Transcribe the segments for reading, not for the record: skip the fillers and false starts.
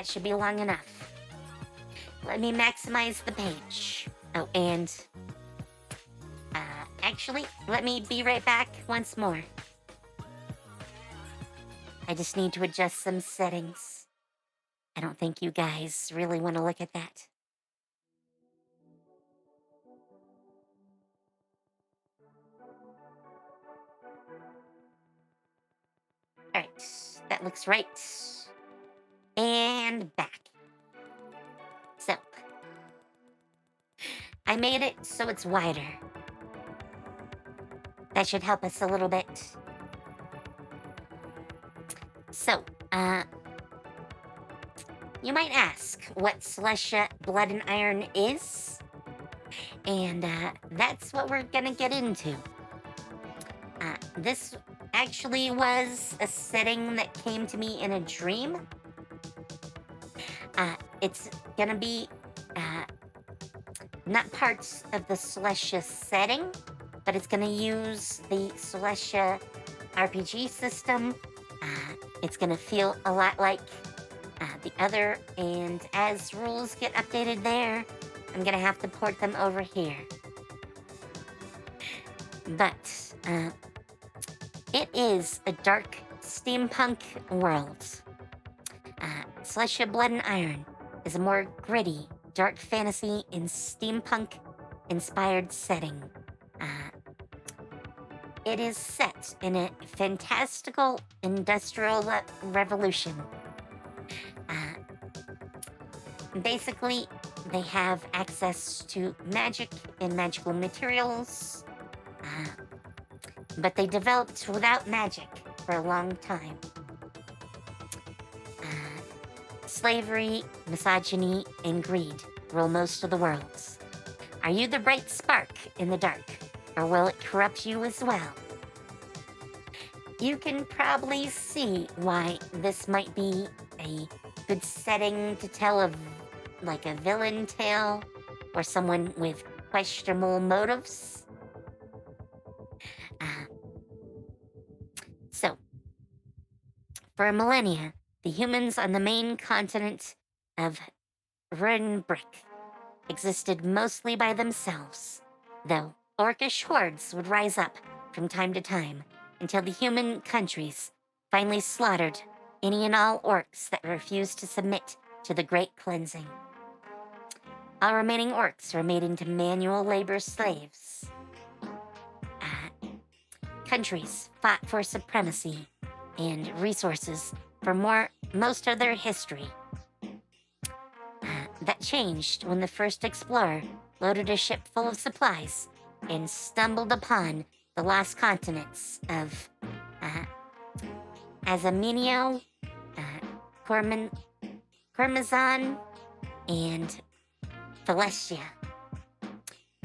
should be long enough. Let me maximize the page. Oh, and actually, let me be right back once more. I just need to adjust some settings. I don't think you guys really want to look at that. Alright, that looks right. And back. So, I made it so it's wider. That should help us a little bit. So, you might ask what Celestia Blood and Iron is, and that's what we're gonna get into. This actually was a setting that came to me in a dream. It's gonna be not parts of the Celestia setting, but it's gonna use the Celestia RPG system. It's gonna feel a lot like the other, and as rules get updated there, I'm gonna have to port them over here. But it is a dark steampunk world. Celestia Blood and Iron is a more gritty, dark fantasy and steampunk-inspired setting. It is set in a fantastical industrial revolution. Basically, they have access to magic and magical materials, but they developed without magic for a long time. Slavery, misogyny, and greed rule most of the world. Are you the bright spark in the dark, or will it corrupt you as well? You can probably see why this might be a good setting to tell a villain tale, or someone with questionable motives. So, for millennia, the humans on the main continent of Ruinbrick existed mostly by themselves, though orcish hordes would rise up from time to time until the human countries finally slaughtered any and all orcs that refused to submit to the Great Cleansing. All remaining orcs were made into manual labor slaves. Countries fought for supremacy and resources for most of their history. That changed when the first explorer loaded a ship full of supplies and stumbled upon the lost continents of Azaminio, Cormazan, and Celestia.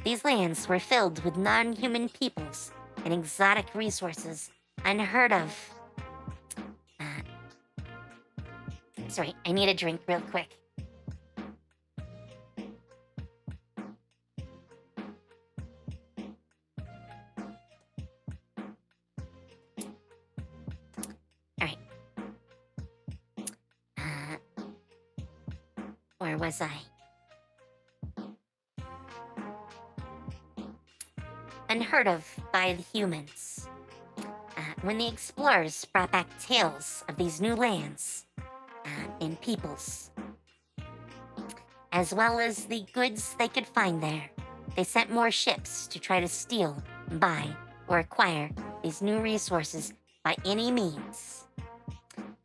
These lands were filled with non-human peoples and exotic resources unheard of. Sorry, I need a drink real quick. Alright. Where was I? Unheard of by the humans. When the explorers brought back tales of these new lands and peoples, as well as the goods they could find there, they sent more ships to try to steal, buy, or acquire these new resources by any means.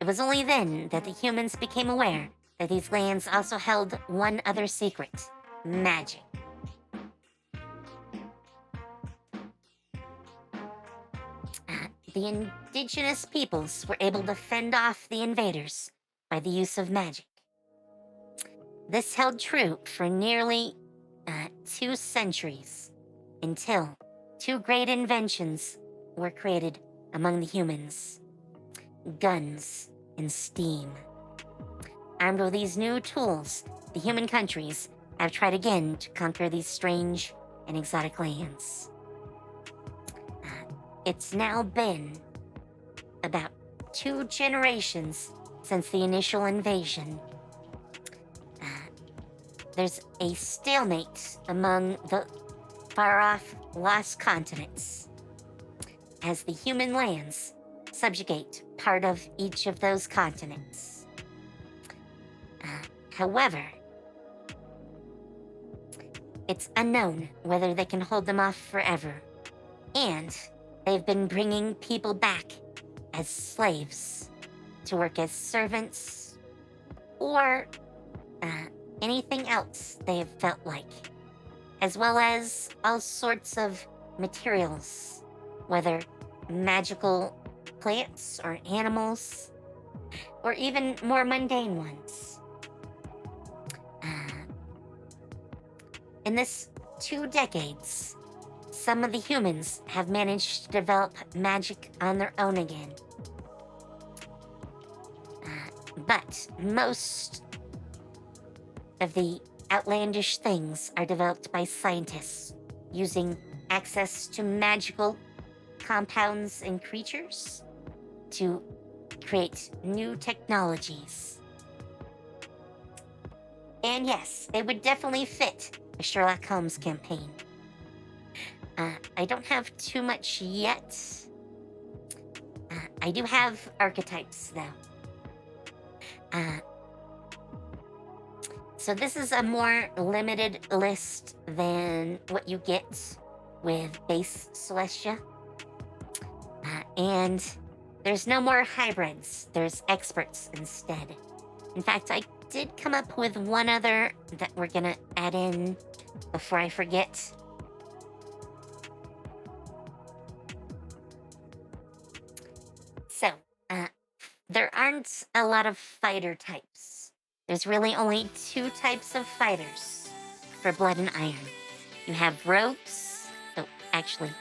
It was only then that the humans became aware that these lands also held one other secret: magic. The indigenous peoples were able to fend off the invaders by the use of magic. This held true for nearly 2 centuries, until 2 great inventions were created among the humans: guns and steam. Armed with these new tools, the human countries have tried again to conquer these strange and exotic lands. It's now been about 2 generations since the initial invasion, there's a stalemate among the far-off lost continents as the human lands subjugate part of each of those continents. However, it's unknown whether they can hold them off forever, and they've been bringing people back as slaves to work as servants or anything else they have felt like, as well as all sorts of materials, whether magical plants or animals, or even more mundane ones. In this 2 decades, some of the humans have managed to develop magic on their own again. But most of the outlandish things are developed by scientists using access to magical compounds and creatures to create new technologies. And yes, they would definitely fit a Sherlock Holmes campaign. I don't have too much yet. I do have archetypes, though. So this is a more limited list than what you get with base Celestia. And there's no more hybrids. There's experts instead. In fact, I did come up with one other that we're gonna add in before I forget. So, there aren't a lot of fighter types. There's really only 2 types of fighters for Blood and Iron. You have rogues. Oh, actually,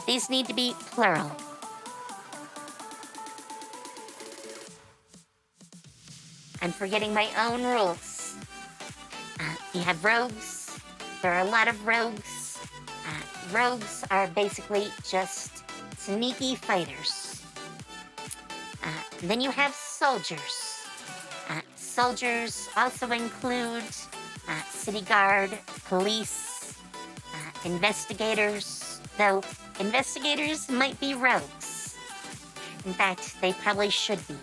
these need to be plural. I'm forgetting my own rules. You have rogues. There are a lot of rogues. Rogues are basically just sneaky fighters. Then you have soldiers. Soldiers also include city guard, police, investigators, though investigators might be rogues. In fact, they probably should be.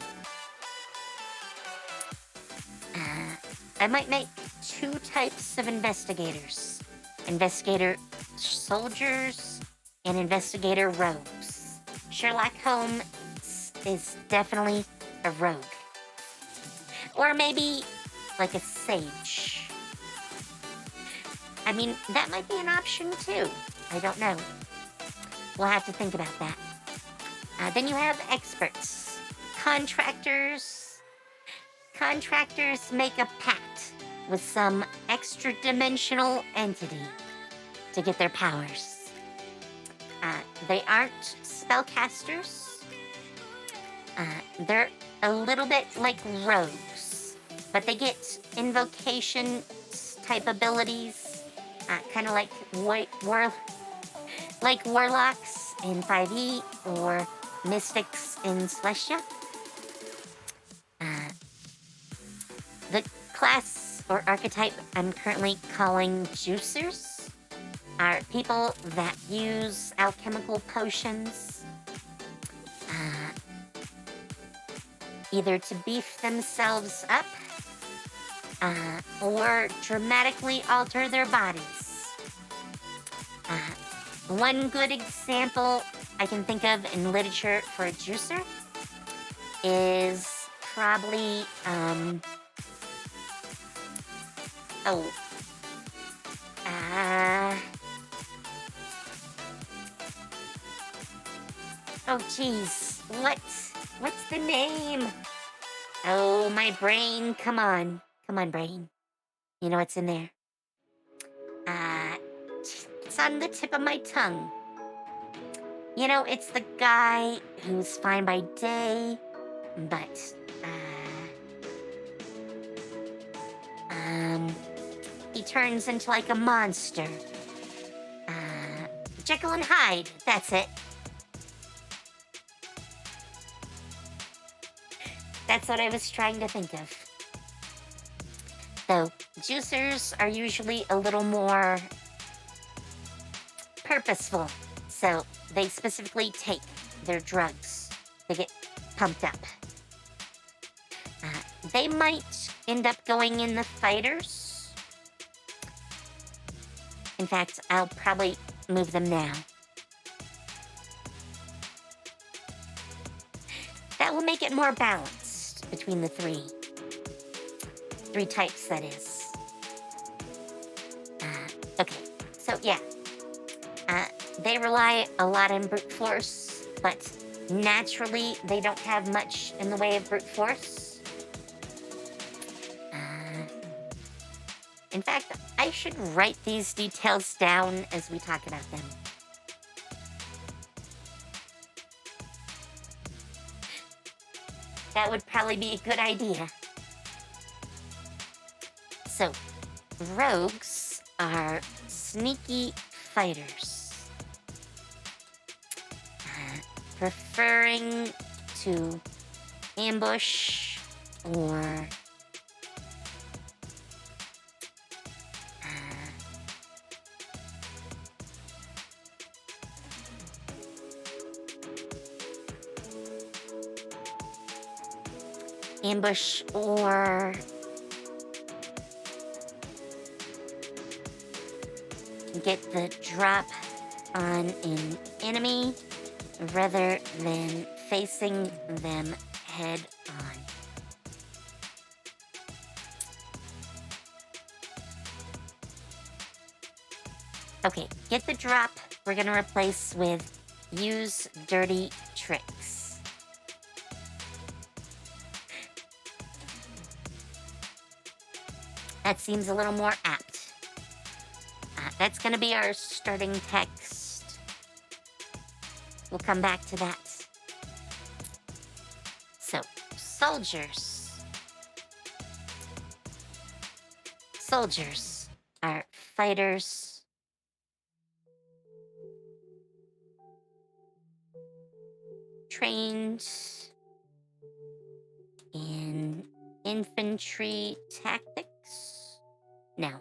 I might make 2 types of investigators. Investigator soldiers and investigator rogues. Sherlock Holmes is definitely a rogue. Or maybe like a sage. I mean, that might be an option too. I don't know. We'll have to think about that. Then you have experts. Contractors. Contractors make a pact with some extra-dimensional entity to get their powers. They aren't spellcasters. They're a little bit like rogues, but they get invocation type abilities, kind of like warlocks in 5e or mystics in Celestia. The class or archetype I'm currently calling juicers are people that use alchemical potions either to beef themselves up or dramatically alter their bodies. One good example I can think of in literature for a juicer is probably, oh geez, what's the name? Oh, my brain, come on, brain. You know what's in there. It's on the tip of my tongue. You know, it's the guy who's fine by day, but, he turns into like a monster. Jekyll and Hyde, that's it. That's what I was trying to think of. Though juicers are usually a little more purposeful, so they specifically take their drugs. They get pumped up. They might end up going in the fighters. In fact, I'll probably move them now. That will make it more balanced between the three types, that is. Okay, so yeah. They rely a lot on brute force, but naturally they don't have much in the way of brute force. In fact, I should write these details down as we talk about them. That would probably be a good idea. So, rogues are sneaky fighters, preferring to ambush or get the drop on an enemy rather than facing them head on. Okay, get the drop we're gonna replace with use dirty tricks. That seems a little more apt. That's gonna be our starting text. We'll come back to that. So, soldiers. Soldiers are fighters. Trained in infantry tactics? No.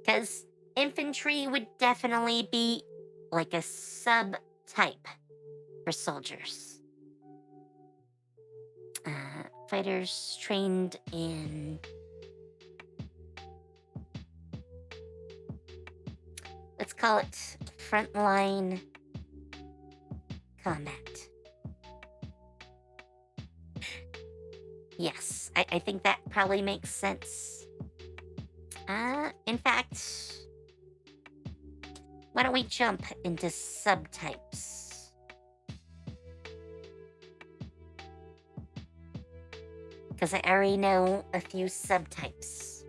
Because infantry would definitely be like a sub-type for soldiers. Fighters trained in... let's call it frontline combat. Yes, I think that probably makes sense. In fact, why don't we jump into subtypes? Because I already know a few subtypes.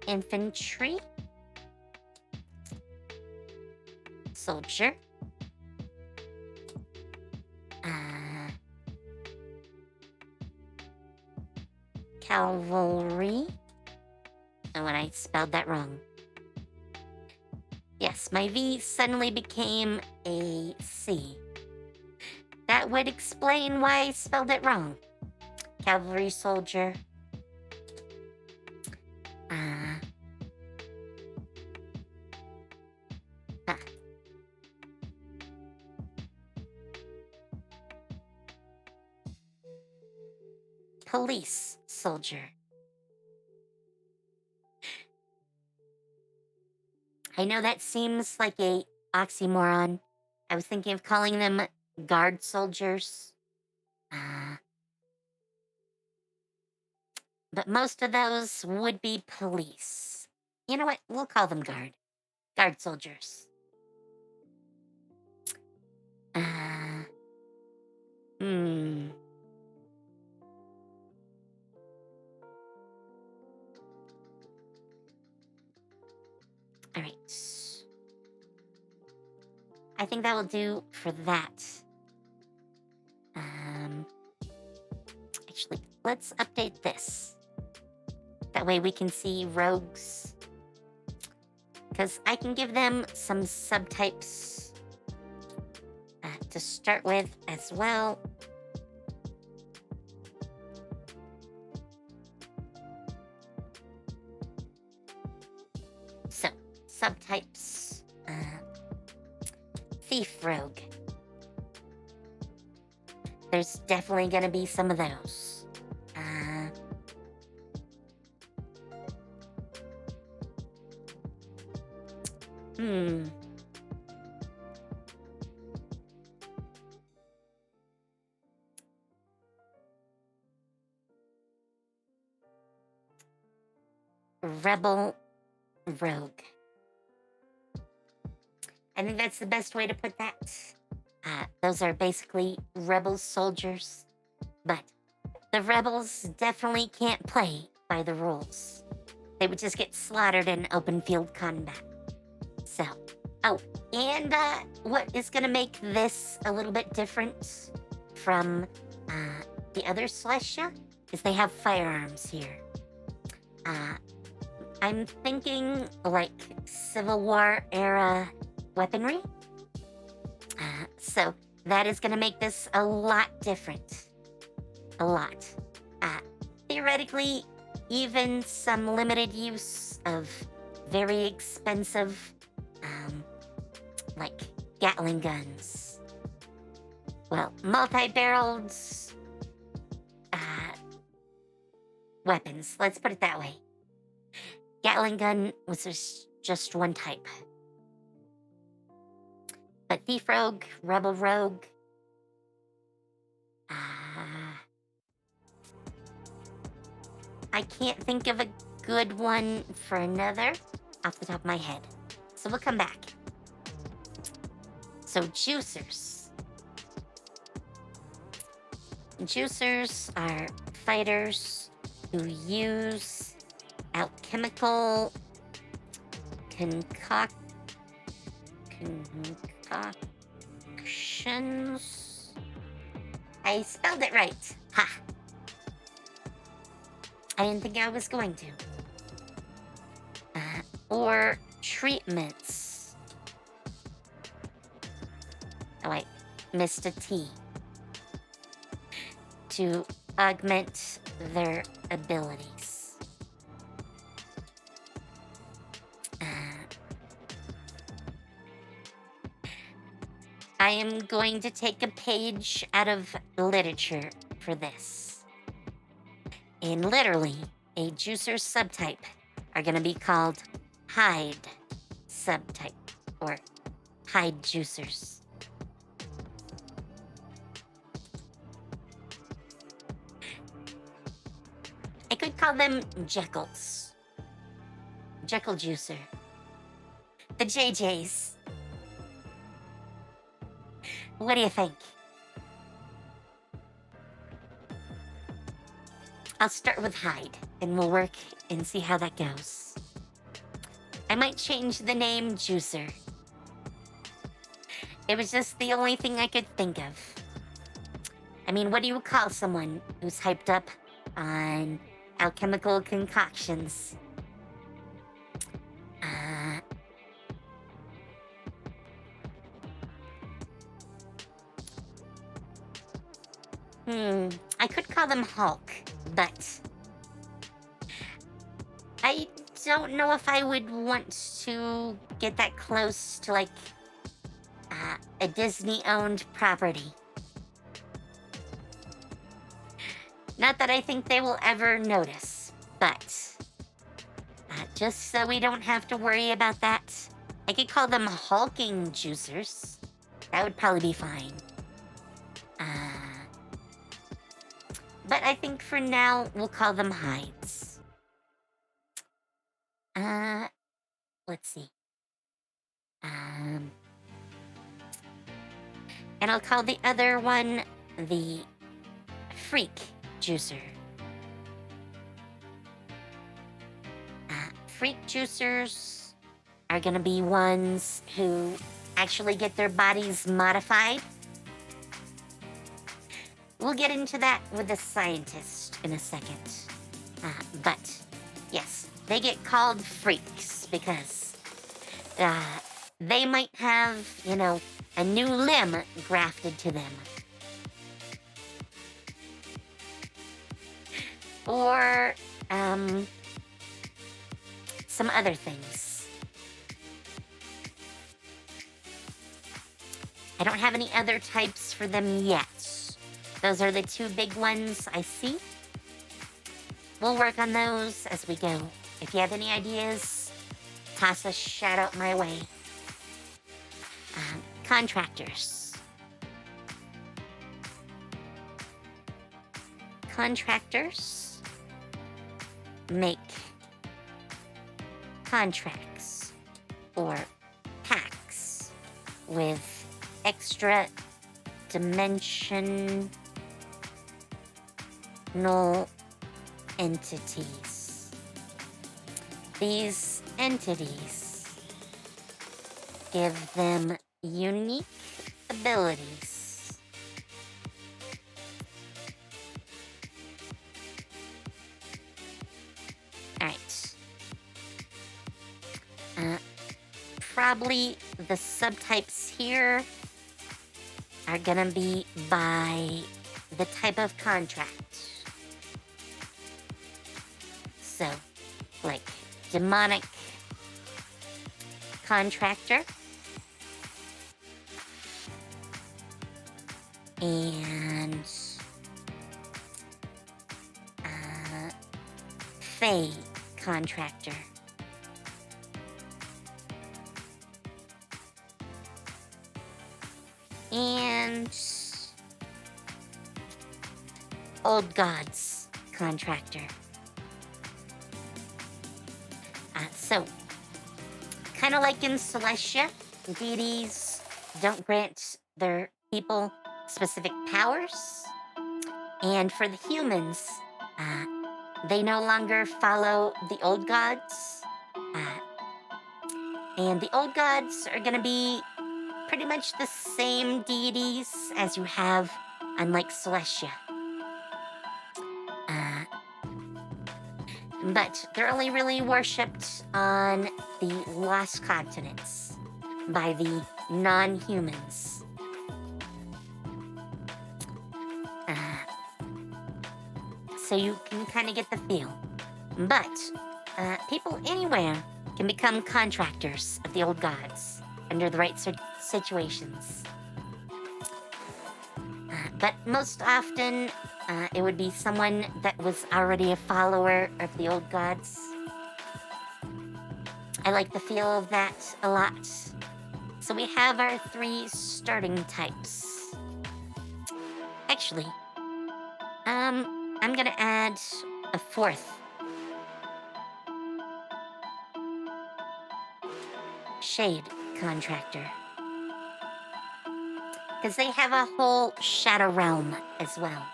Infantry. Soldier. Cavalry. Oh, and I spelled that wrong. Yes, my V suddenly became a C. That would explain why I spelled it wrong. Cavalry soldier. Police soldier. I know that seems like a oxymoron. I was thinking of calling them guard soldiers. But most of those would be police. You know what? We'll call them guard. Guard soldiers. Alright. I think that will do for that. Actually, let's update this. That way we can see rogues. Because I can give them some subtypes to start with as well. subtypes. Thief rogue. There's definitely gonna be some of those. Hmm. Rebel rogue. I think that's the best way to put that. Those are basically rebel soldiers, but the rebels definitely can't play by the rules. They would just get slaughtered in open field combat. So, oh, and what is gonna make this a little bit different from the other Celestia is they have firearms here. I'm thinking like Civil War era weaponry. So that is gonna make this a lot different. A lot. Theoretically, even some limited use of very expensive, like Gatling guns. Well, multi-barreled weapons, let's put it that way. Gatling gun was just one type. But Thief Rogue, Rebel Rogue, I can't think of a good one for another off the top of my head. So we'll come back. So juicers. Juicers are fighters who use alchemical concoctions. I spelled it right. Ha! I didn't think I was going to. Or treatments. Oh wait, missed a T. To augment their abilities. I am going to take a page out of literature for this. And literally, a juicer subtype are going to be called hide subtype, or hide juicers. I could call them Jekylls. Jekyll juicer. The JJs. What do you think? I'll start with hide, and we'll work and see how that goes. I might change the name Juicer. It was just the only thing I could think of. I mean, what do you call someone who's hyped up on alchemical concoctions? I could call them Hulk, but I don't know if I would want to get that close to, like, a Disney-owned property. Not that I think they will ever notice, but just so we don't have to worry about that, I could call them hulking juicers. That would probably be fine. But I think for now, we'll call them hides. Let's see. And I'll call the other one the freak juicer. Freak juicers are gonna be ones who actually get their bodies modified. We'll get into that with the scientist in a second. But yes, they get called freaks because they might have, a new limb grafted to them. Or some other things. I don't have any other types for them yet. Those are the two big ones I see. We'll work on those as we go. If you have any ideas, toss a shout out my way. Contractors. Contractors make contracts or pacts with extra dimensional entities. These entities give them unique abilities. Alright. Probably the subtypes here are gonna be by the type of contract. So, like, demonic contractor and Fey contractor. And Old Gods contractor. So, kind of like in Celestia, deities don't grant their people specific powers. And for the humans, they no longer follow the old gods. And the old gods are going to be pretty much the same deities as you have on like Celestia. But they're only really worshipped on the lost continents by the non-humans. So you can kind of get the feel. But people anywhere can become contractors of the old gods under the right situations. But most often, it would be someone that was already a follower of the old gods. I like the feel of that a lot. So we have our 3 starting types. Actually, I'm gonna add a 4th. Shade contractor. Because they have a whole shadow realm as well.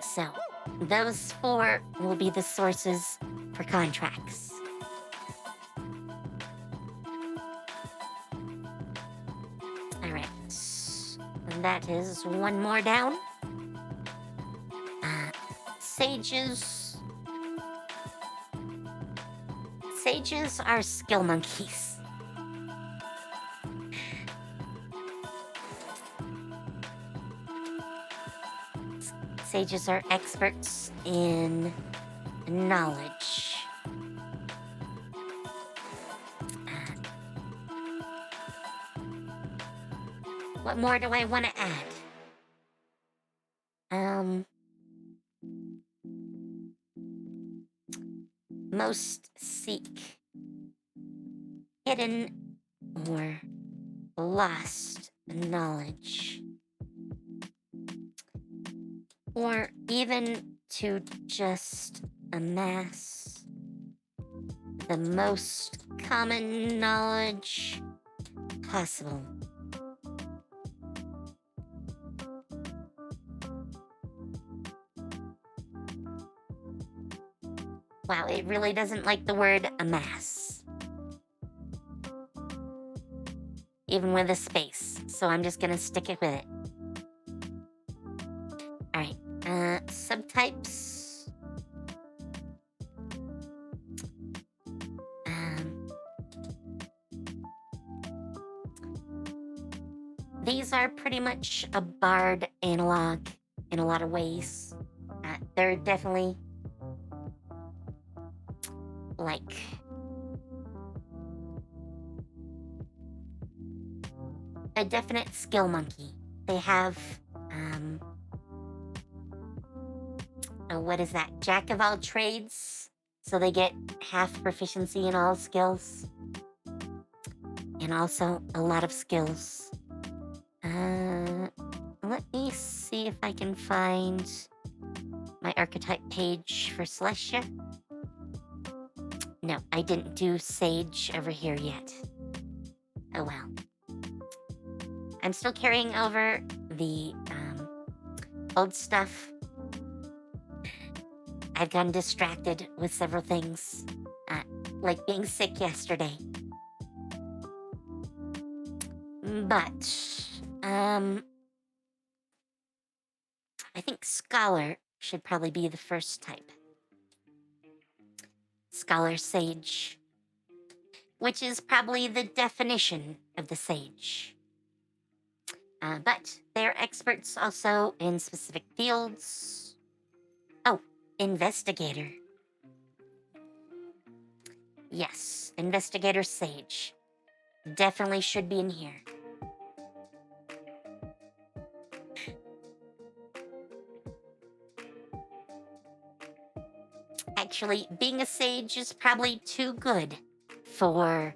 So, those 4 will be the sources for contracts. Alright. And that is 1 more down. Sages. Sages are skill monkeys. Sages are experts in knowledge. What more do I want to add? Most seek hidden or lost knowledge. Or even to just amass the most common knowledge possible. Wow, it really doesn't like the word amass. Even with a space, so I'm just gonna stick it with it. Alright, subtypes. These are pretty much a bard analog in a lot of ways. They're definitely like a definite skill monkey. They have, what is that? Jack of all trades. So they get half proficiency in all skills. And also a lot of skills. Let me see if I can find my archetype page for Celestia. No, I didn't do Sage over here yet. Oh well. I'm still carrying over the old stuff. I've gotten distracted with several things, like being sick yesterday. But, I think Scholar should probably be the first type. Scholar Sage. Which is probably the definition of the Sage. But they're experts also in specific fields. Oh, Investigator. Yes, Investigator Sage. Definitely should be in here. Actually, being a sage is probably too good for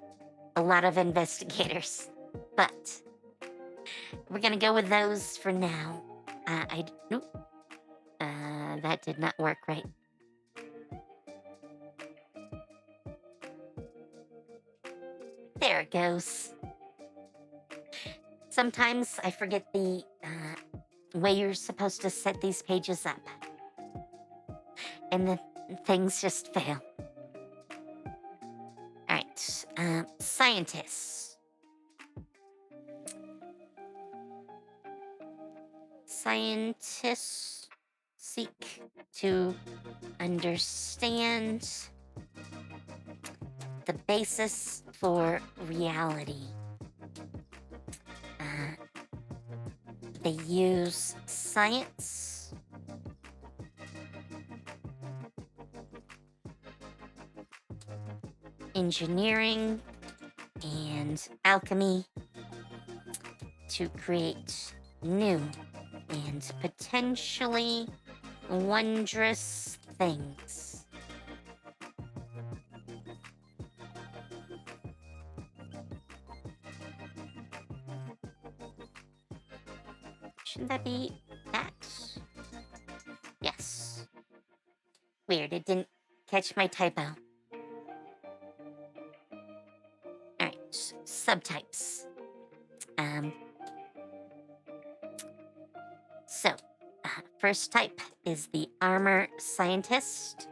a lot of investigators. But we're gonna go with those for now. That did not work right. There it goes. Sometimes I forget the way you're supposed to set these pages up. And then things just fail. Alright, scientists. Scientists seek to understand the basis for reality. They use science, engineering, and alchemy to create new and potentially wondrous things. Shouldn't that be that? Yes. Weird, it didn't catch my typo. Alright, subtypes. So, first type is the armor scientist.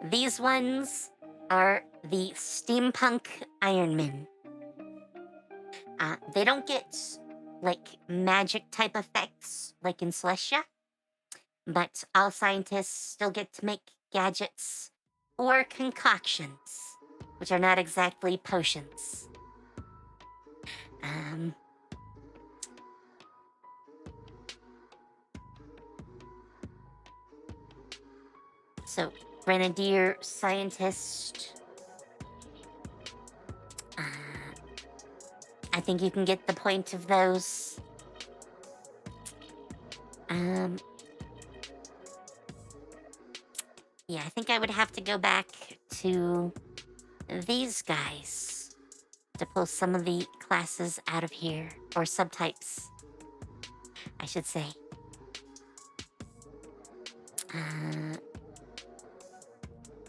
These ones are the steampunk Ironmen. They don't get, like, magic type effects like in Celestia, but all scientists still get to make gadgets or concoctions, which are not exactly potions. So, Grenadier Scientist. I think you can get the point of those. Yeah, I think I would have to go back to these guys to pull some of the classes out of here, or subtypes, I should say.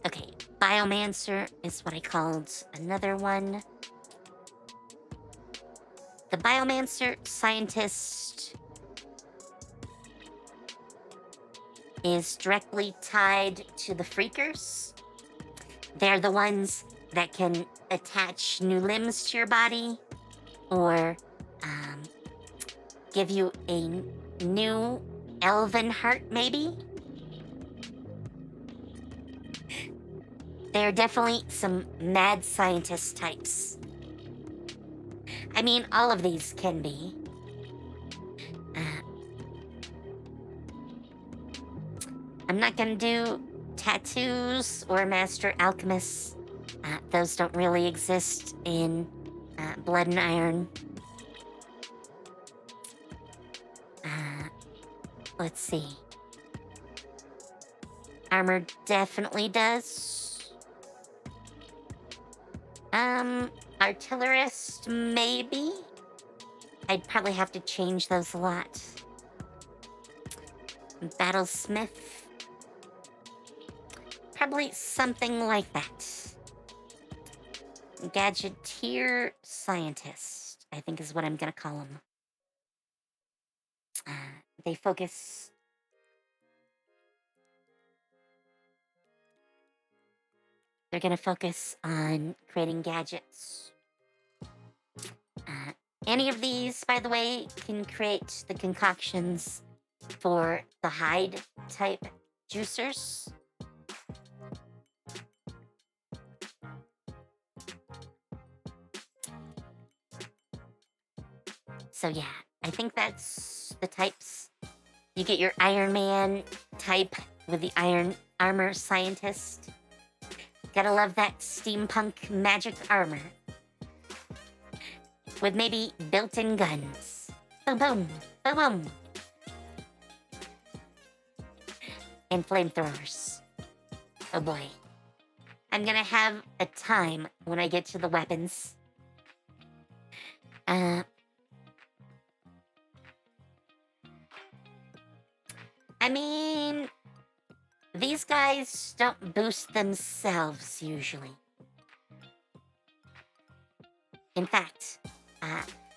Okay, Biomancer is what I called another one. The Biomancer Scientist is directly tied to the Freakers. They're the ones that can attach new limbs to your body, or give you a new elven heart, maybe? There are definitely some mad scientist types. I mean, all of these can be. I'm not gonna do tattoos or master alchemists Those don't really exist in Blood and Iron. Let's see. Armor definitely does. Artillerist, maybe? I'd probably have to change those a lot. Battlesmith. Probably something like that. Gadgeteer scientist, I think is what I'm gonna call them. They focus... They're gonna focus on creating gadgets. Any of these, by the way, can create the concoctions for the hide type juicers. So yeah, I think that's the types. You get your Iron Man type with the iron armor scientist. Gotta love that steampunk magic armor. With maybe built-in guns. Boom, boom, boom, boom. And flamethrowers. Oh boy. I'm gonna have a time when I get to the weapons. I mean, these guys don't boost themselves usually. In fact,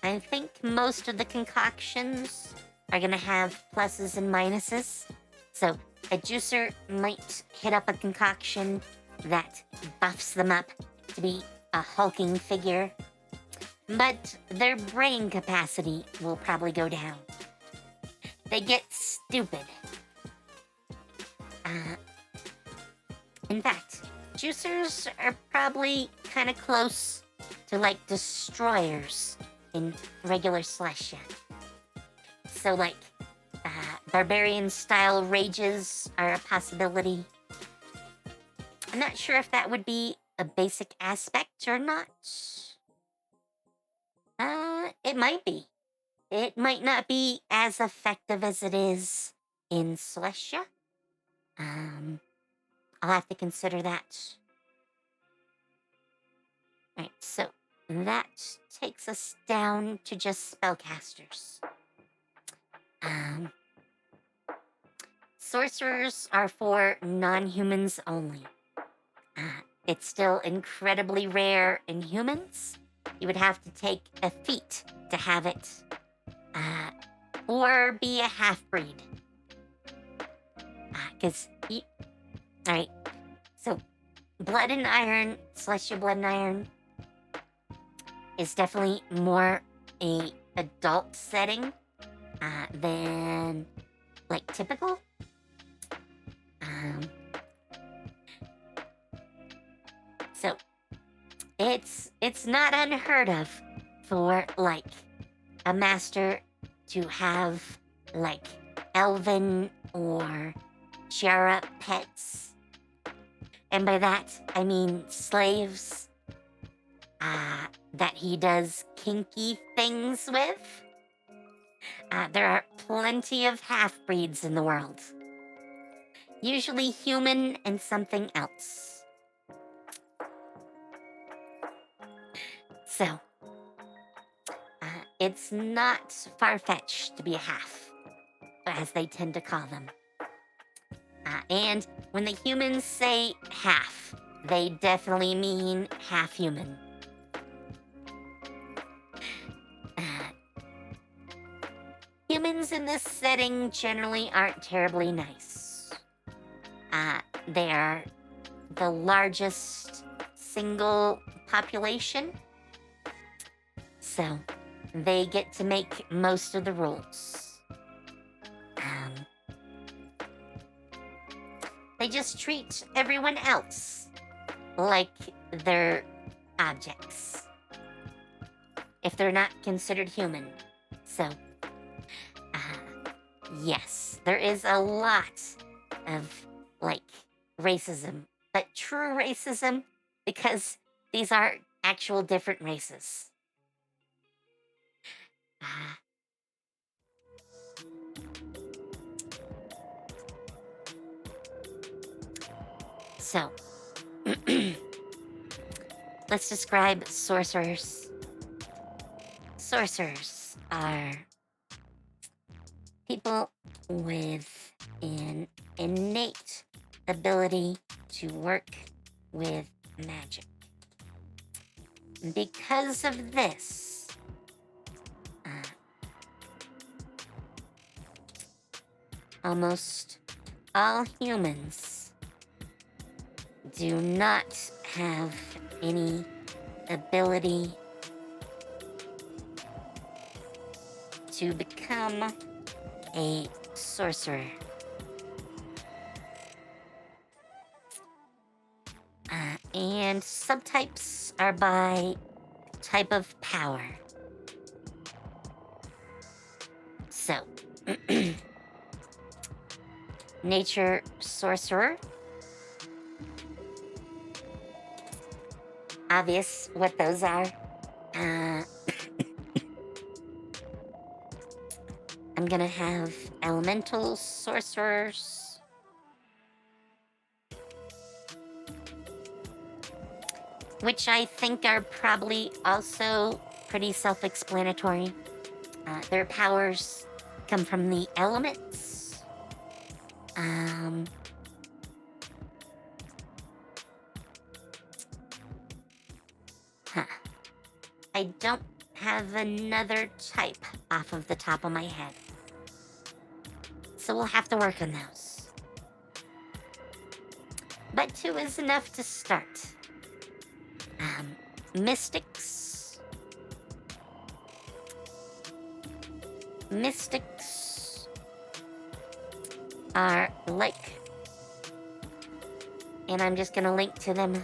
I think most of the concoctions are gonna have pluses and minuses. So a juicer might hit up a concoction that buffs them up to be a hulking figure, but their brain capacity will probably go down. They get stupid. In fact, juicers are probably kind of close to like destroyers in regular Celestia. So like, barbarian style rages are a possibility. I'm not sure if that would be a basic aspect or not. It might be. It might not be as effective as it is in Celestia. I'll have to consider that. Alright, so that takes us down to just spellcasters. Sorcerers are for non-humans only. It's still incredibly rare in humans. You would have to take a feat to have it. Or be a half-breed. Alright, so Blood and Iron, Celestia Blood and Iron, is definitely more a adult setting than like typical. So it's not unheard of for like a master to have like elven or Jara pets. And by that, I mean slaves that he does kinky things with. There are plenty of half-breeds in the world. Usually human and something else. So, it's not far-fetched to be a half, as they tend to call them. And when the humans say half, they definitely mean half-human. Humans in this setting generally aren't terribly nice. They are the largest single population, so they get to make most of the rules. They just treat everyone else like they're objects, if they're not considered human. So, yes, there is a lot of, like, racism, but true racism, because these are actual different races. Ah. So, let's describe sorcerers. Sorcerers are people with an innate ability to work with magic. Because of this, almost all humans do not have any ability to become a sorcerer. And subtypes are by type of power. So, nature sorcerer. Obvious what those are. I'm gonna have elemental sorcerers. Which I think are probably also pretty self-explanatory. Their powers come from the elements. I don't have another type off of the top of my head. So we'll have to work on those. But 2 is enough to start. Mystics. Mystics are like, and I'm just gonna link to them,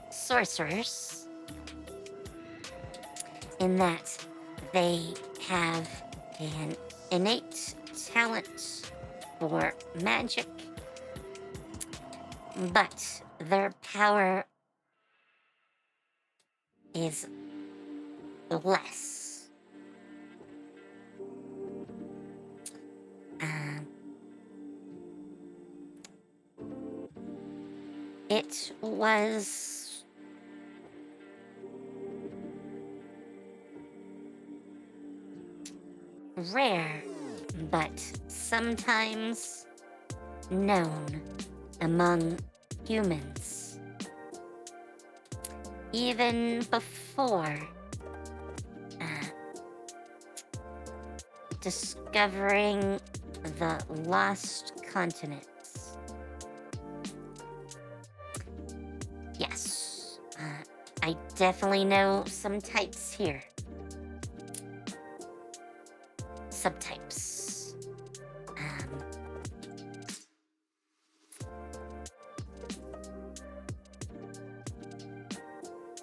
sorcerers, in that they have an innate talent for magic, but their power is less. It was rare, but sometimes known among humans. Even before discovering the lost continents. Yes, I definitely know some types here. Subtypes.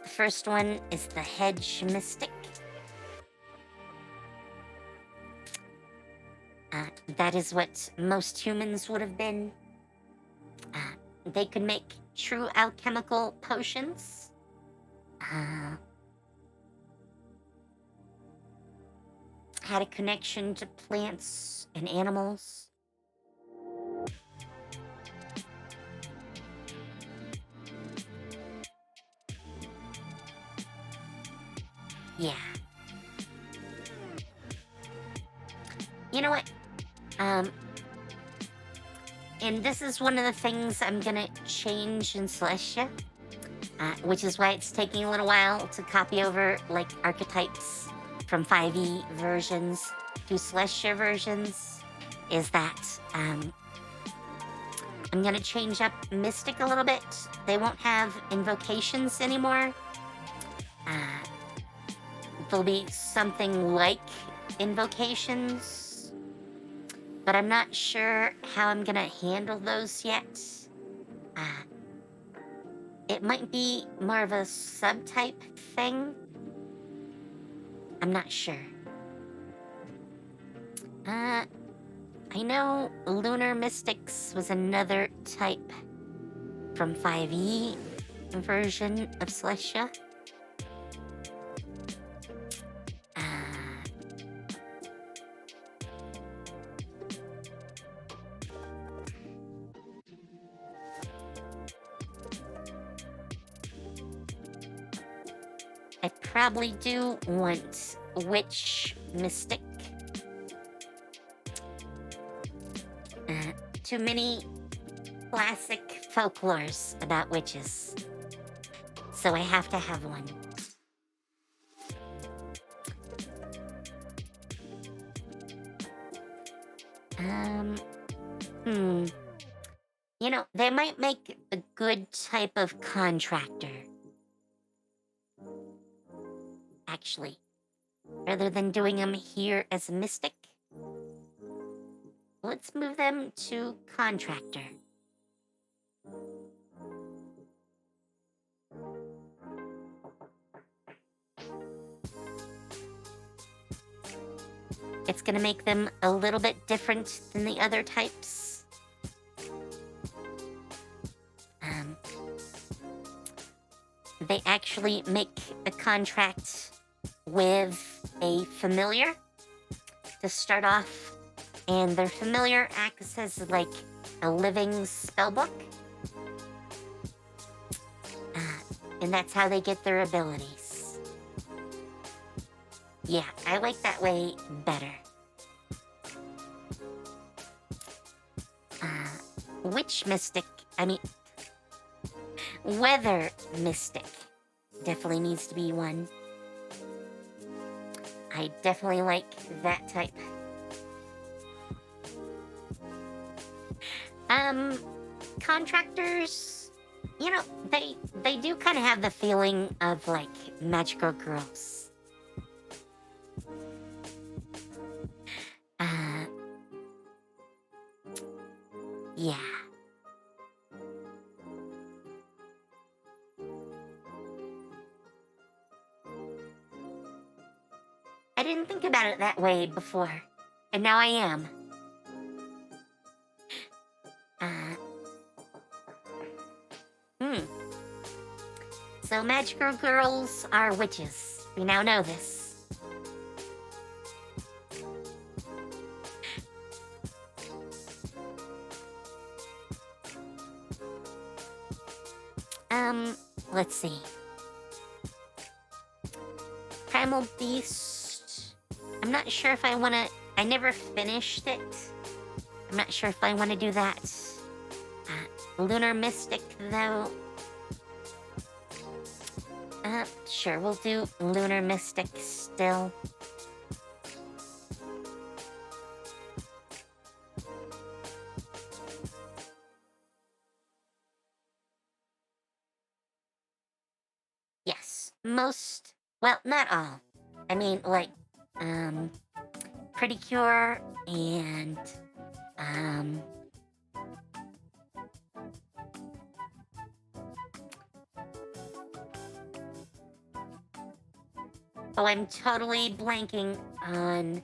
The first one is the hedge mystic. That is what most humans would have been. They could make true alchemical potions. Had a connection to plants and animals. Yeah. You know what? And this is one of the things I'm gonna change in Celestia, which is why it's taking a little while to copy over, like, archetypes from 5e versions to Celestia versions, is that, I'm gonna change up Mystic a little bit. They won't have invocations anymore. There'll be something like invocations, but I'm not sure how I'm gonna handle those yet. It might be more of a subtype thing. I'm not sure. I know Lunar Mystics was another type from 5e. version of Celestia. I probably do want Witch Mystic. Too many classic folklores about witches, so I have to have one. You know, they might make a good type of contractor. Actually, rather than doing them here as a mystic, let's move them to contractor. It's gonna make them a little bit different than the other types. They actually make a contract with a familiar to start off, and their familiar acts as like a living spellbook. And that's how they get their abilities. Yeah, I like that way better. Witch Mystic, Weather Mystic definitely needs to be one. I definitely like that type. Contractors, you know, they do kind of have the feeling of like magical girls. Yeah. I didn't think about it that way before, and now I am. So magical girls are witches. We now know this. Let's see. Primal Beast. I'm not sure if I want to... I never finished it. I'm not sure if I want to do that. Lunar Mystic, though. Sure, we'll do Lunar Mystic still. Yes, most... Well, not all. I mean, like, Pretty Cure and, Oh, I'm totally blanking on,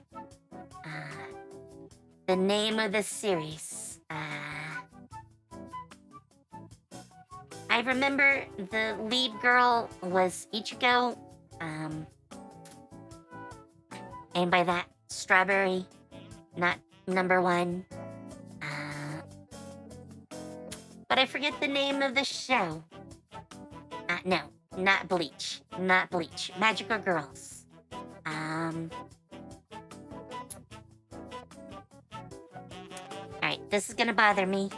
the name of the series. I remember the lead girl was Ichigo, and by that, Strawberry, not number one. But I forget the name of the show. No, not Bleach. Not Bleach. Magical Girls. Alright, this is gonna bother me.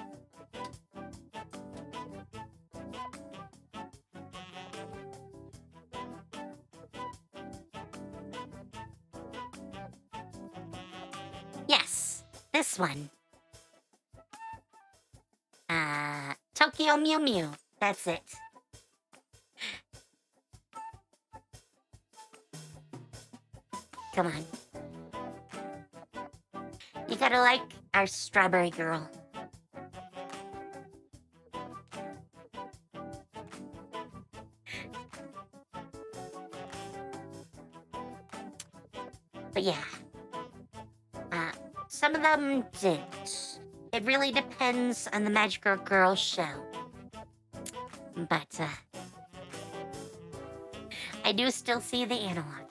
Yes, this one. Tokyo Mew Mew. That's it. Come on. You gotta like our strawberry girl. But yeah. Some of them didn't. It really depends on the Magical Girl show. But, I do still see the analog.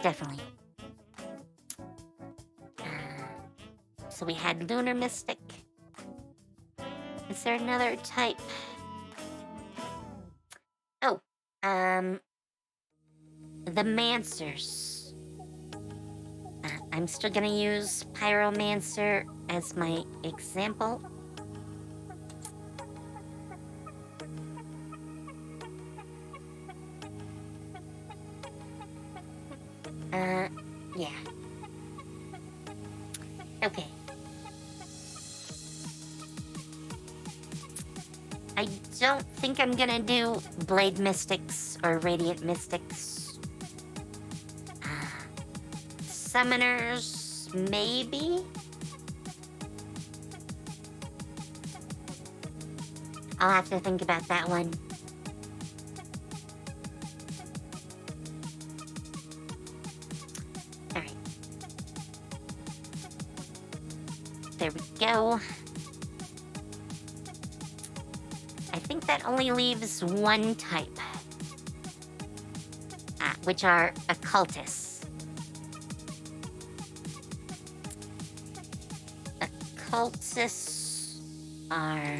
Definitely. So we had Lunar Mystic. Is there another type? Oh, the Mancers. I'm still gonna use Pyromancer as my example. Yeah. Okay. I don't think I'm gonna do Blade Mystics or Radiant Mystics. Summoners, maybe? I'll have to think about that one. Alright. There we go. I think that only leaves one type, which are occultists. Occultists are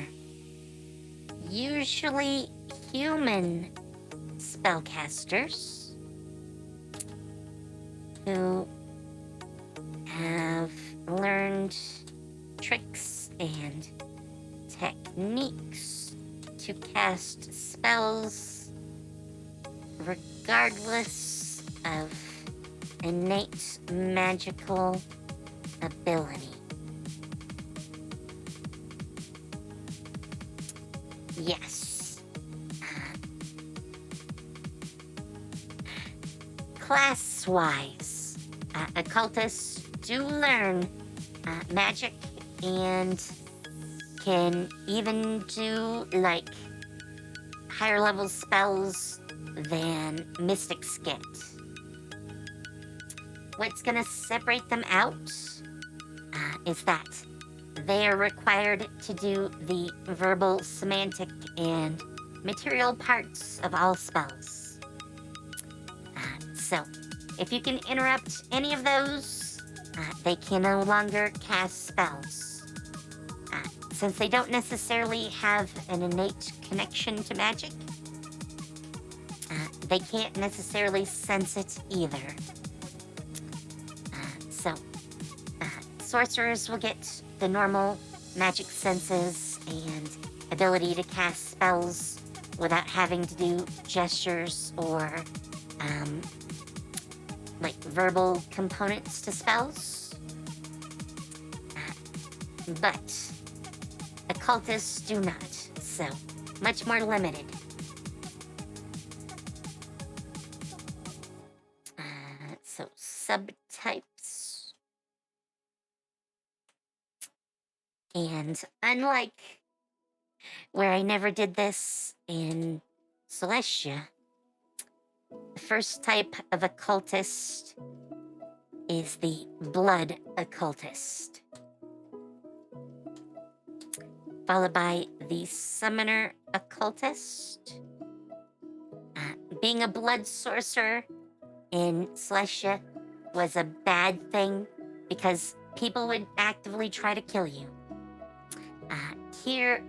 usually human spellcasters who have learned tricks and techniques to cast spells regardless of innate magical ability. Yes. Class-wise, occultists do learn magic and can even do, like, higher level spells than mystics get. What's gonna separate them out is that they are required to do the verbal, semantic, and material parts of all spells. So, if you can interrupt any of those, they can no longer cast spells. Since they don't necessarily have an innate connection to magic, they can't necessarily sense it either. So, sorcerers will get the normal magic senses and ability to cast spells without having to do gestures or, like, verbal components to spells. But occultists do not, so much more limited. So subtypes. And unlike where I never did this in Celestia, the first type of occultist is the blood occultist, followed by the summoner occultist. Being a blood sorcerer in Celestia was a bad thing because people would actively try to kill you. Here,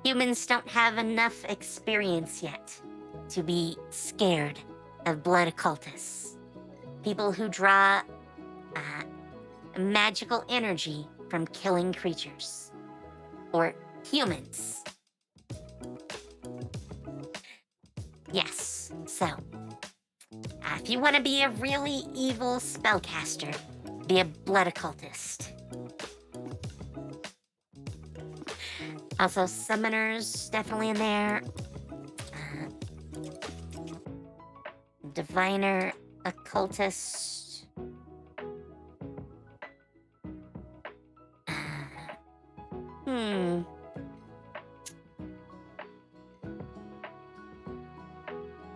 humans don't have enough experience yet to be scared of blood occultists. People who draw magical energy from killing creatures. Or humans. Yes, so if you want to be a really evil spellcaster, be a blood occultist. Also, summoners definitely in there. Diviner occultist.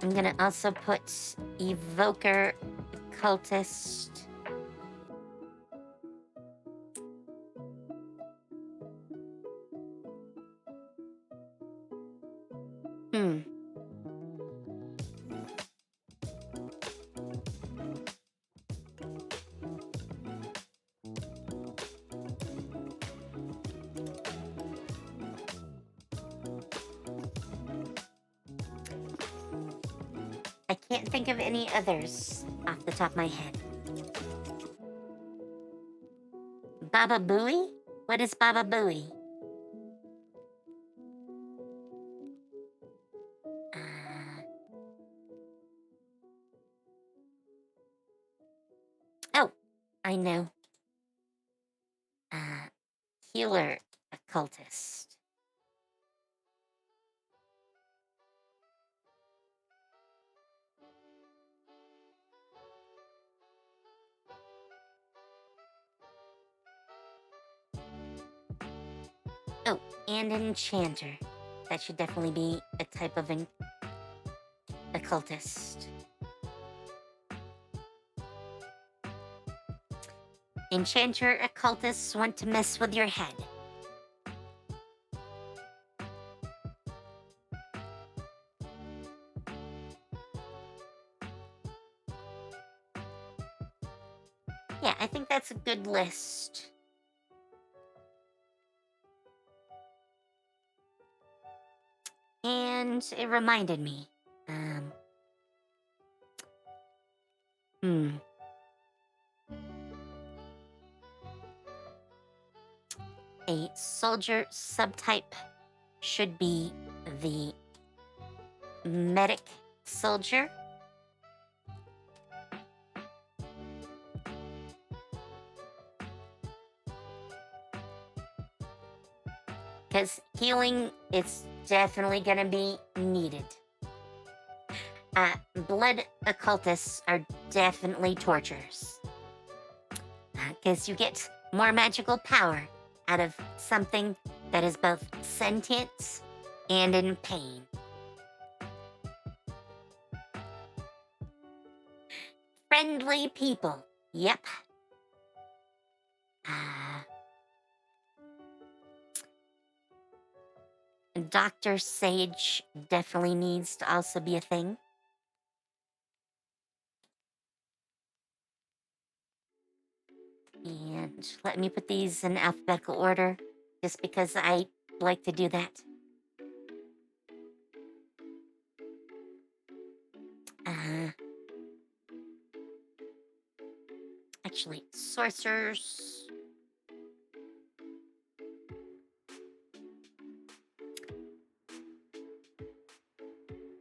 I'm gonna also put evoker occultist. can't think of any others off the top of my head. Baba Booey? What is Baba Booey? Uh, oh, I know. Uh, Healer occultist. Oh, and enchanter. That should definitely be a type of an occultist. Enchanter occultists want to mess with your head. Yeah, I think that's a good list. And it reminded me. Hmm. A soldier subtype should be the medic soldier. Because healing is definitely going to be needed. Blood occultists are definitely torturers. Because you get more magical power out of something that is both sentient and in pain. Friendly people. Yep. Dr. Sage definitely needs to also be a thing. And let me put these in alphabetical order, just because I like to do that. Actually, sorcerers.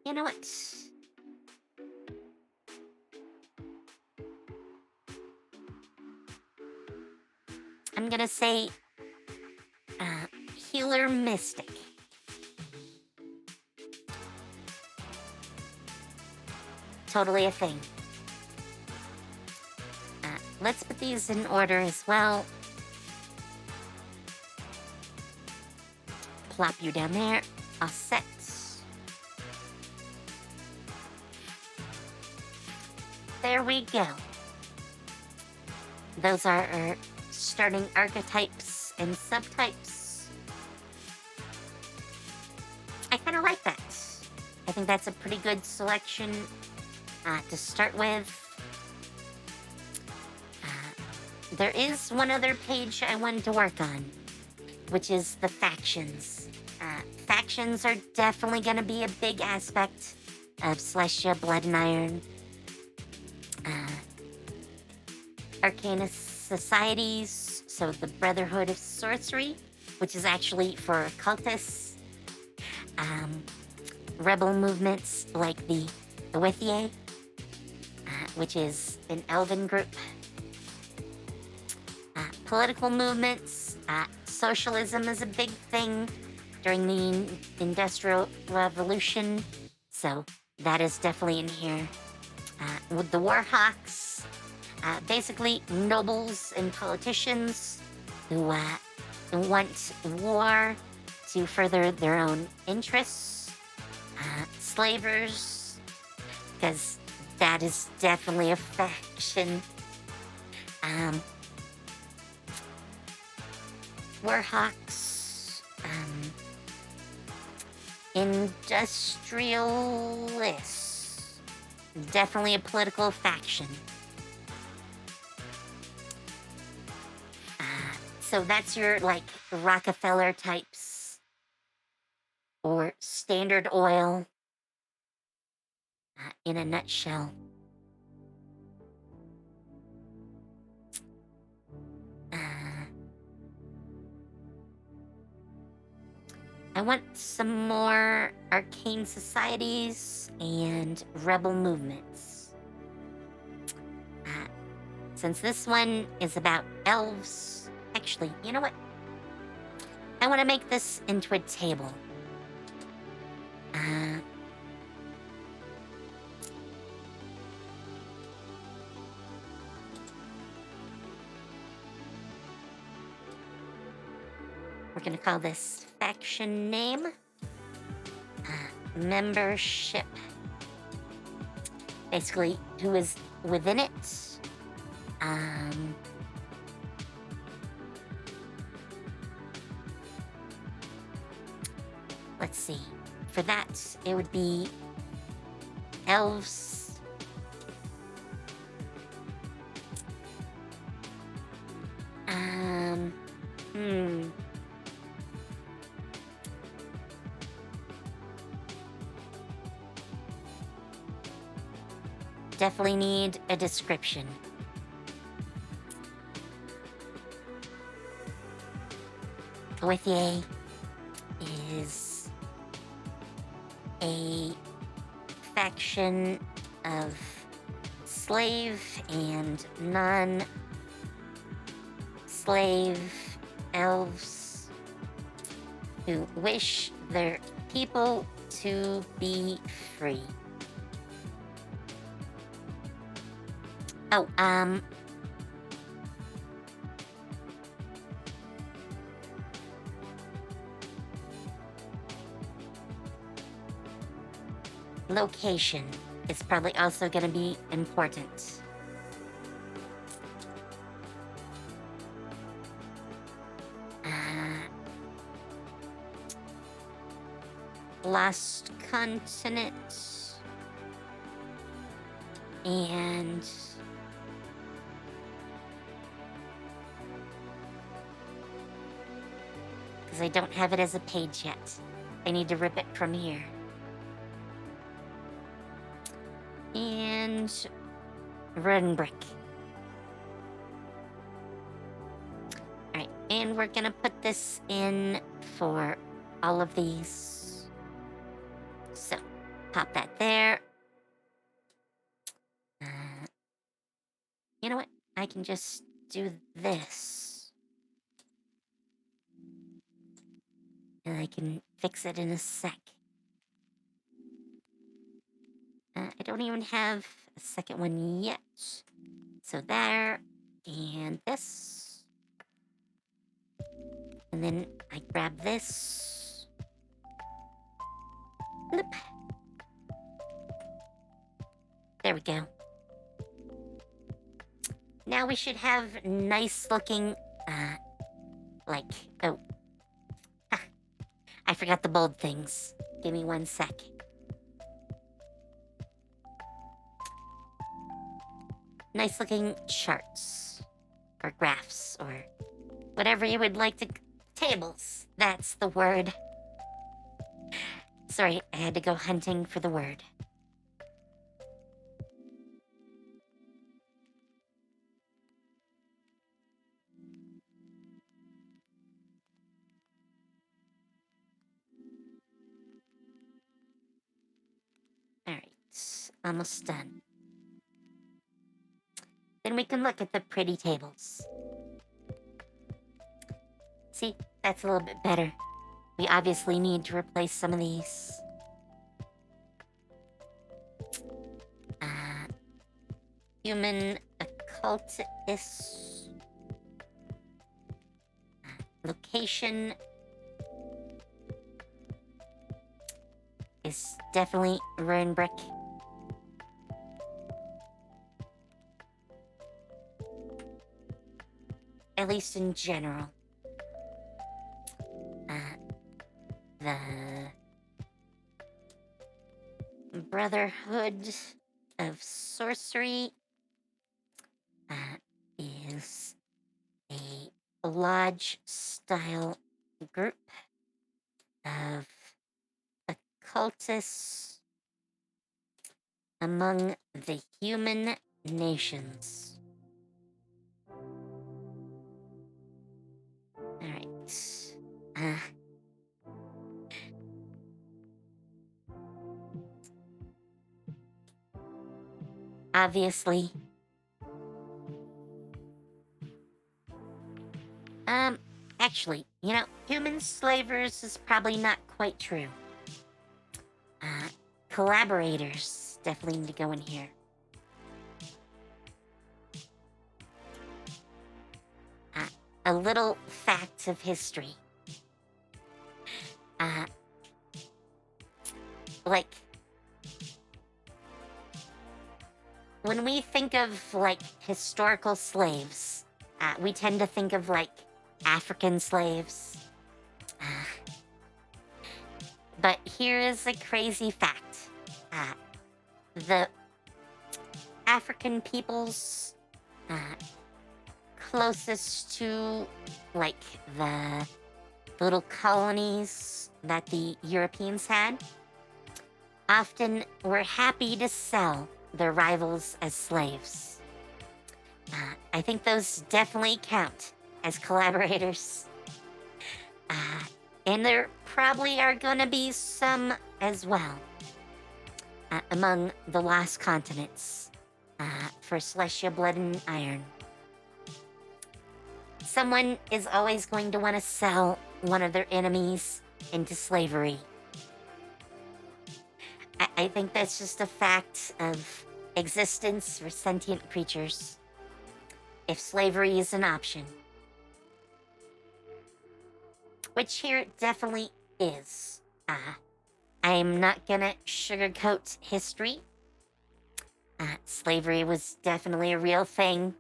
You know what? I'm gonna say healer mystic. Totally a thing. Let's put these in order as well. Plop you down there. All set. There we go. Those are our starting archetypes and subtypes. I kind of like that. I think that's a pretty good selection to start with. There is one other page I wanted to work on, which is the factions. Factions are definitely going to be a big aspect of Celestia Blood and Iron. Arcana societies, so the Brotherhood of Sorcery, which is actually for occultists. Rebel movements like the Withier, which is an elven group. Political movements, socialism is a big thing during the Industrial Revolution, so that is definitely in here. With the Warhawks, basically nobles and politicians who want war to further their own interests. Slavers, because that is definitely a faction. Warhawks, industrialists, definitely a political faction. So that's your, like, Rockefeller types, or Standard Oil. in a nutshell. Uh, I want some more arcane societies and rebel movements. Since this one is about elves, actually, you know what? I want to make this into a table. We're gonna call this faction name. Membership. Basically, who is within it. Let's see. For that, it would be elves. Definitely need a description. Goithye is a faction of slave and non-slave elves who wish their people to be free. Oh, location is probably also going to be important. Lost continent and because I don't have it as a page yet. I need to rip it from here. And run brick. Alright, and we're gonna put this in for all of these. So, pop that there. You know what? I can just do this. And I can fix it in a sec. I don't even have a second one yet. So there, and this. And then I grab this. Bloop. There we go. Now we should have nice looking, oh. I forgot the bold things. Give me 1 sec. Nice looking charts, or graphs, or whatever you would like to... Tables, that's the word. Sorry, I had to go hunting for the word. Alright, almost done. Then we can look at the pretty tables. See, that's a little bit better. We obviously need to replace some of these. Human occultist. Location is definitely ruin brick. At least in general. The Brotherhood of Sorcery is a lodge-style group of occultists among the human nations. Alright. Uh, obviously. Actually, human slavers is probably not quite true. Collaborators definitely need to go in here. A little fact of history. Like, when we think of, historical slaves, we tend to think of, African slaves. But here is a crazy fact. The African peoples closest to, the little colonies that the Europeans had often were happy to sell their rivals as slaves. I think those definitely count as collaborators. And there probably are gonna be some as well among the lost continents for Celestia Blood and Iron. Someone is always going to want to sell one of their enemies into slavery. I think that's just a fact of existence for sentient creatures. If slavery is an option. Which here it definitely is. I'm not gonna sugarcoat history. Slavery was definitely a real thing,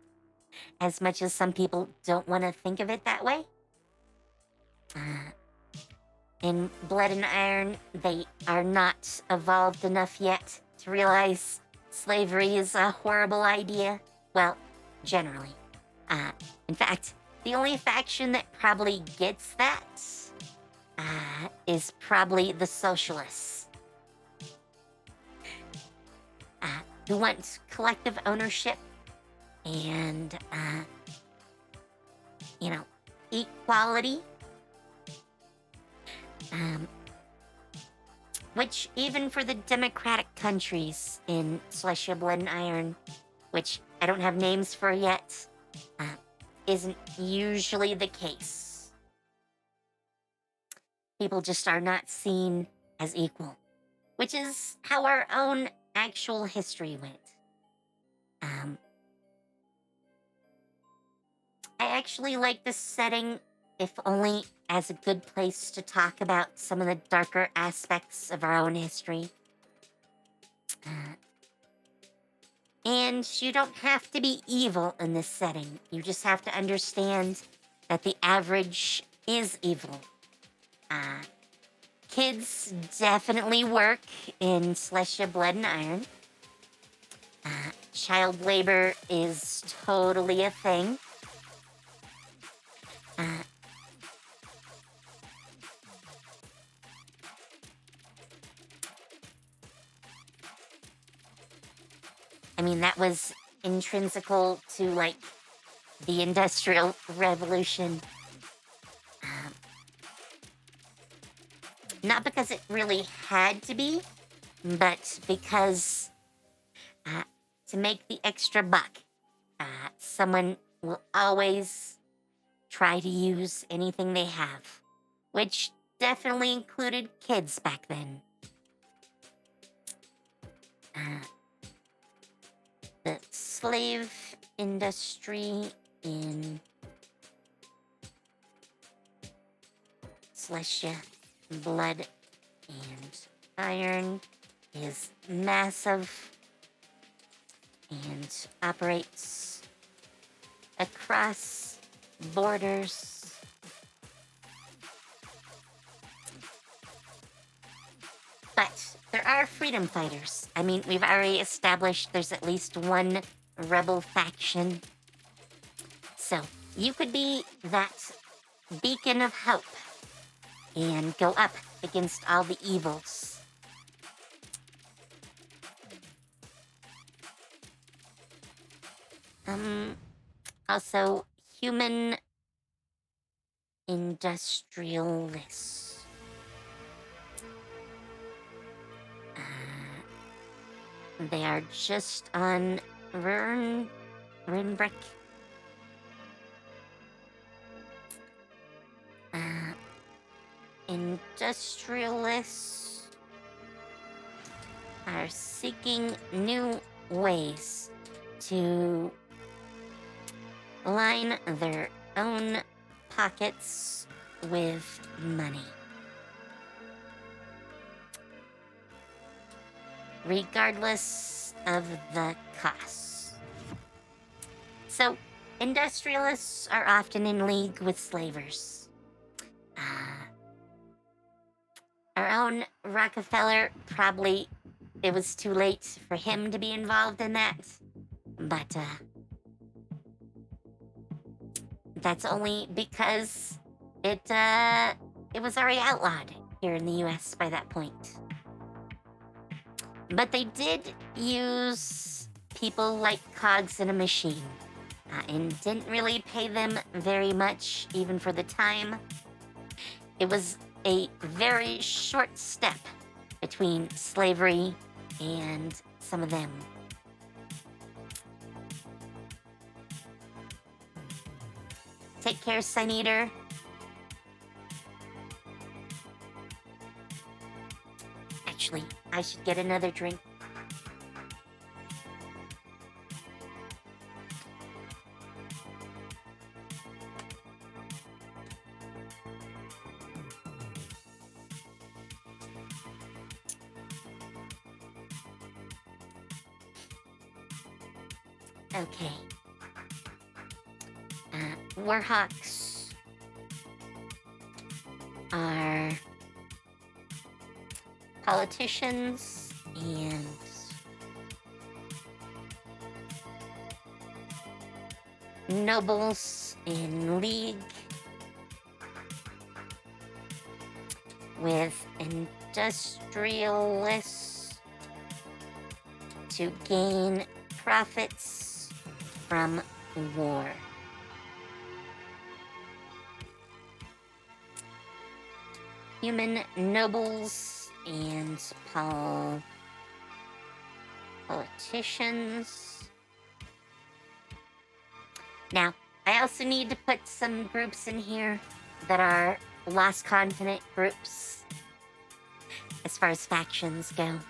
as much as some people don't want to think of it that way. In Blood and Iron, they are not evolved enough yet to realize slavery is a horrible idea. Well, generally. In fact, the only faction that probably gets that is probably the socialists. Who want collective ownership and, equality. Which, even for the democratic countries in Celestia Blood and Iron, which I don't have names for yet, isn't usually the case. People just are not seen as equal, which is how our own actual history went. I actually like this setting, if only as a good place to talk about some of the darker aspects of our own history. And you don't have to be evil in this setting. You just have to understand that the average is evil. Kids definitely work in Celestia Blood and Iron. Child labor is totally a thing. I mean, that was intrinsical to, the Industrial Revolution. Not because it really had to be, but because to make the extra buck, someone will always try to use anything they have, which definitely included kids back then. The slave industry in Celestia Blood and Iron is massive and operates across borders. But there are freedom fighters. I mean, we've already established there's at least one rebel faction. So you could be that beacon of hope and go up against all the evils. Also, human industrialists. They are just on Runbrick. Industrialists are seeking new ways to line their own pockets with money, regardless of the costs. So, industrialists are often in league with slavers. Our own Rockefeller, probably it was too late for him to be involved in that, but that's only because it was already outlawed here in the US by that point. But they did use people like cogs in a machine, and didn't really pay them very much, even for the time. It was a very short step between slavery and some of them. Take care, Sun Eater. Actually, I should get another drink. Okay. Warhawks are politicians and nobles in league with industrialists to gain profits from war. Human nobles and politicians. Now, I also need to put some groups in here that are lost continent groups as far as factions go.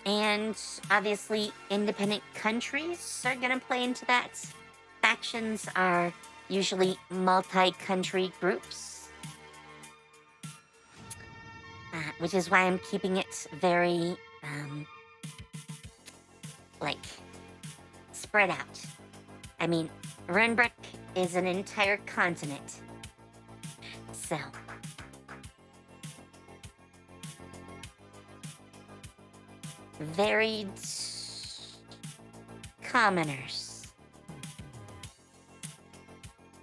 And obviously, independent countries are going to play into that. Factions are usually multi-country groups, which is why I'm keeping it very, spread out. I mean, Runbrick is an entire continent. So, varied commoners.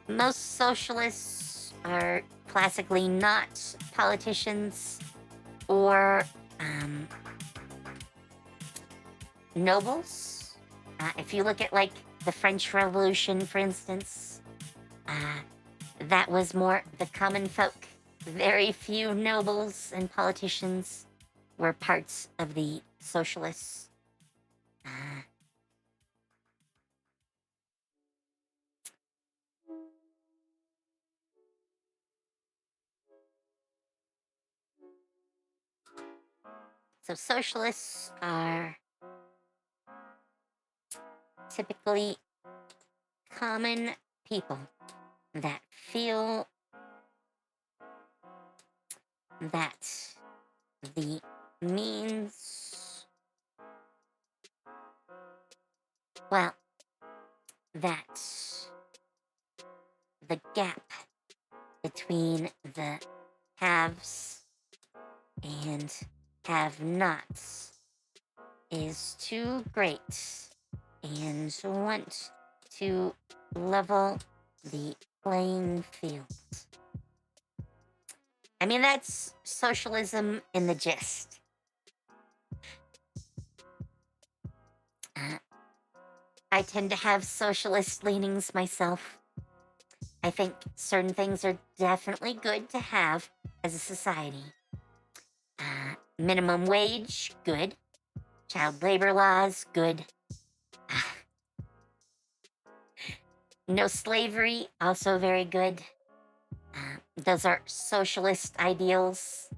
Most socialists are classically not politicians or nobles. If you look at, like, the French Revolution, for instance, that was more the common folk. Very few nobles and politicians were parts of the socialists. So socialists are typically common people that feel that the means, well, that the gap between the haves and have-nots is too great and want to level the playing field. I mean, that's socialism in the gist. I tend to have socialist leanings myself. I think certain things are definitely good to have as a society. Minimum wage, good. Child labor laws, good. No slavery, also very good. Those are socialist ideals.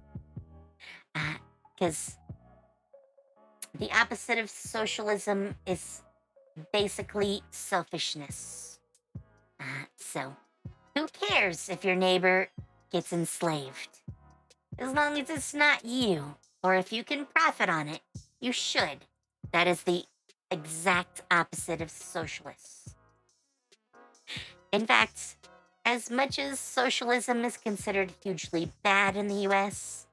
Because the opposite of socialism is basically selfishness. So, who cares if your neighbor gets enslaved? As long as it's not you, or if you can profit on it, you should. That is the exact opposite of socialists. In fact, as much as socialism is considered hugely bad in the US,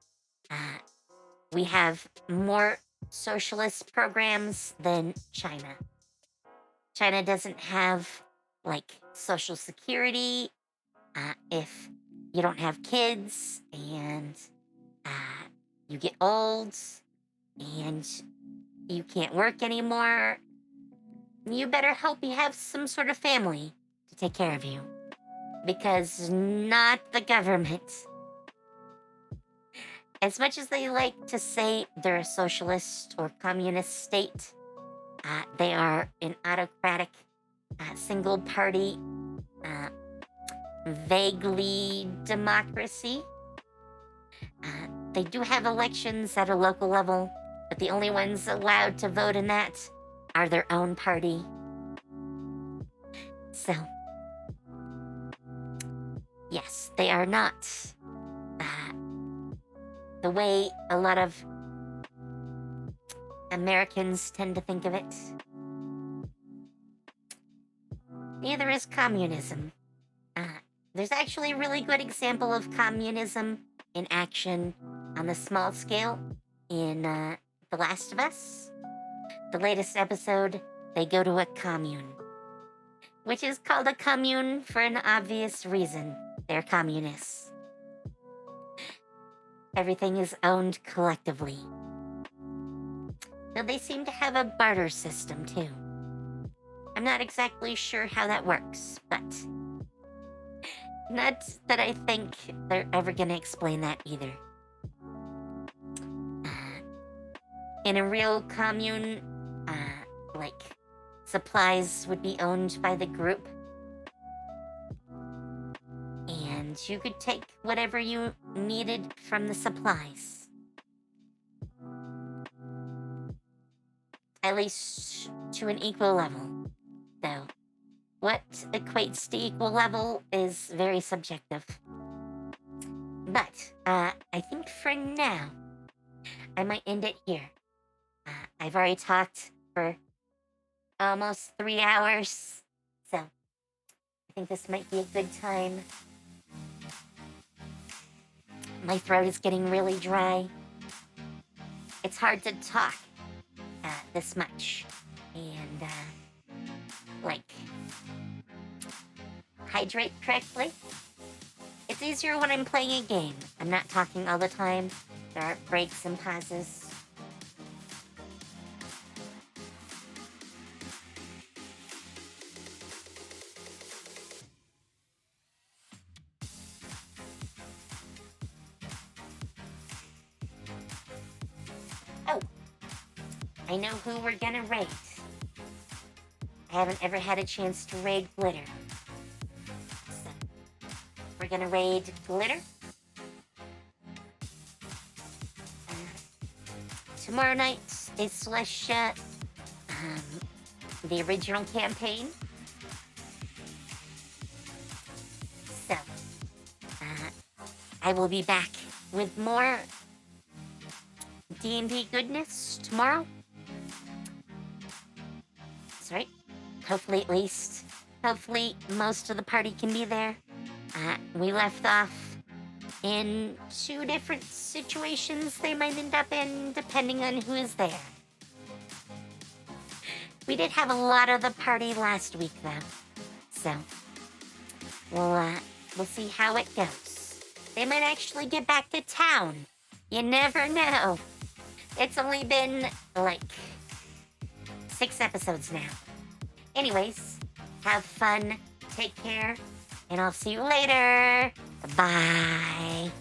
we have more socialist programs than China. China doesn't have, like, Social Security if you don't have kids and you get old and you can't work anymore. You better hope you have some sort of family to take care of you. Because not the government. As much as they like to say they're a socialist or communist state, they are an autocratic, single party, vaguely democracy. They do have elections at a local level, but the only ones allowed to vote in that are their own party. So, yes, they are not the way a lot of Americans tend to think of it. Neither is communism. There's actually a really good example of communism in action on the small scale in The Last of Us. The latest episode, they go to a commune, which is called a commune for an obvious reason. They're communists. Everything is owned collectively. Though they seem to have a barter system, too. I'm not exactly sure how that works, but not that I think they're ever gonna explain that either. In a real commune, like, supplies would be owned by the group. And you could take whatever you needed from the supplies. At least to an equal level, though. What equates to equal level is very subjective. But, I think for now, I might end it here. I've already talked for almost 3 hours, so I think this might be a good time. My throat is getting really dry. It's hard to talk this much and, hydrate correctly. It's easier when I'm playing a game. I'm not talking all the time. There are breaks and pauses. Oh, I know who we're gonna raid. I haven't ever had a chance to raid Glitter. So, we're gonna raid Glitter. Tomorrow night is Celestia, the original campaign. So, I will be back with more D&D goodness tomorrow. That's right. Hopefully, at least. Hopefully, most of the party can be there. We left off in 2 different situations they might end up in, depending on who is there. We did have a lot of the party last week, though. So, we'll see how it goes. They might actually get back to town. You never know. It's only been, 6 episodes now. Anyways, have fun, take care, and I'll see you later. Bye.